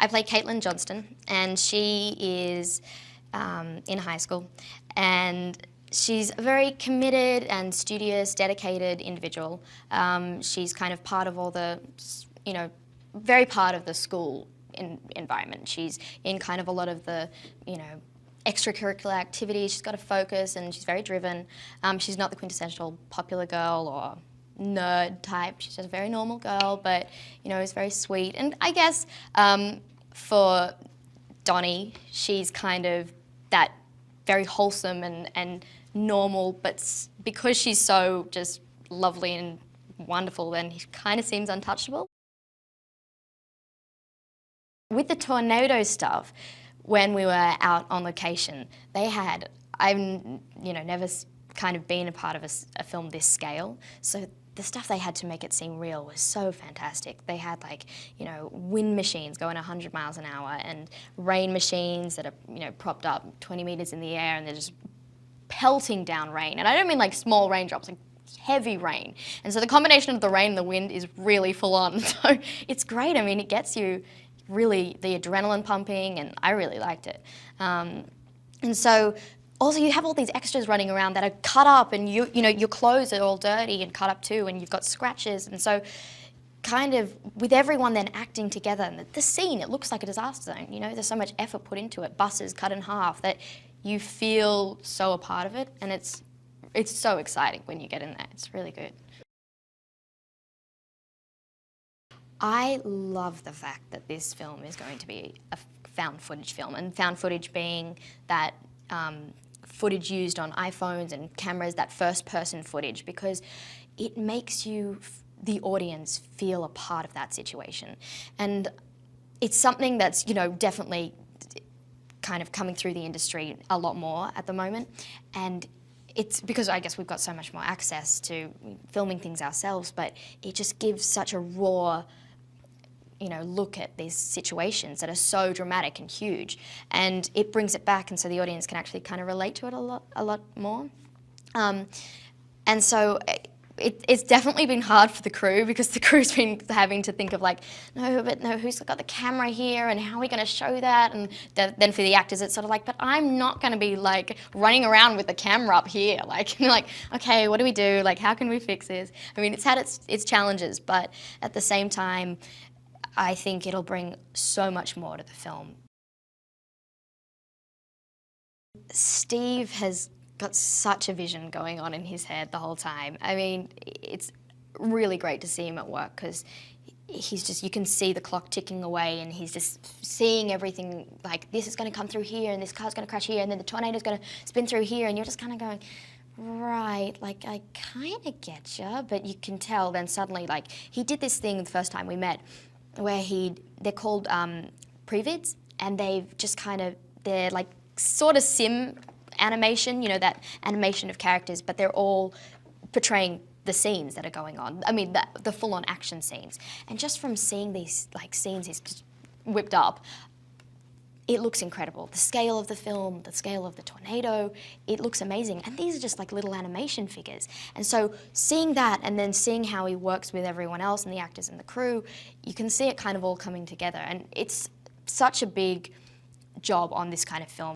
I play Caitlin Johnston, and she is in high school, and she's a very committed and studious, dedicated individual. She's kind of part of all the, very part of the school environment. She's in kind of a lot of the, extracurricular activities. She's got a focus and she's very driven. She's not the quintessential popular girl or nerd type. She's just a very normal girl, but is very sweet. And I guess for Donnie, she's kind of that very wholesome and normal, but because she's so just lovely and wonderful, then he kind of seems untouchable. With the tornado stuff, when we were out on location, they had, I've never kind of been a part of a film this scale, so the stuff they had to make it seem real was so fantastic. They had wind machines going 100 miles an hour and rain machines that are, propped up 20 meters in the air, and they're just pelting down rain. And I don't mean like small raindrops, like heavy rain. And so the combination of the rain and the wind is really full on. So it's great. I mean, it gets you really the adrenaline pumping, and I really liked it. And so also you have all these extras running around that are cut up, and your clothes are all dirty and cut up too, and you've got scratches. And so kind of with everyone then acting together, and the scene, it looks like a disaster zone. There's so much effort put into it, buses cut in half, that you feel so a part of it, and it's so exciting when you get in there. It's really good. I love the fact that this film is going to be a found footage film, and found footage being that footage used on iPhones and cameras, that first-person footage, because it makes you, the audience, feel a part of that situation. And it's something that's, definitely kind of coming through the industry a lot more at the moment. And it's because I guess we've got so much more access to filming things ourselves, but it just gives such a raw, look at these situations that are so dramatic and huge, and it brings it back, and so the audience can actually kind of relate to it a lot more. And so it's definitely been hard for the crew, because the crew's been having to think of no, who's got the camera here, and how are we going to show that? And then for the actors, it's sort of like, but I'm not going to be running around with the camera up here, okay, what do we do? How can we fix this? I mean, it's had its challenges, but at the same time, I think it'll bring so much more to the film. Steve has got such a vision going on in his head the whole time. I mean, it's really great to see him at work, because he's just, you can see the clock ticking away, and he's just seeing everything, this is going to come through here, and this car's going to crash here, and then the tornado's going to spin through here, and you're just kind of going, right, I kind of get you, but you can tell then suddenly, he did this thing the first time we met, where they're called previds, and they've just they're sort of sim animation, that animation of characters, but they're all portraying the scenes that are going on. I mean, the full-on action scenes. And just from seeing these scenes he's just whipped up, it looks incredible. The scale of the film, the scale of the tornado, it looks amazing. And these are just little animation figures. And so seeing that, and then seeing how he works with everyone else and the actors and the crew, you can see it kind of all coming together. And it's such a big job on this kind of film.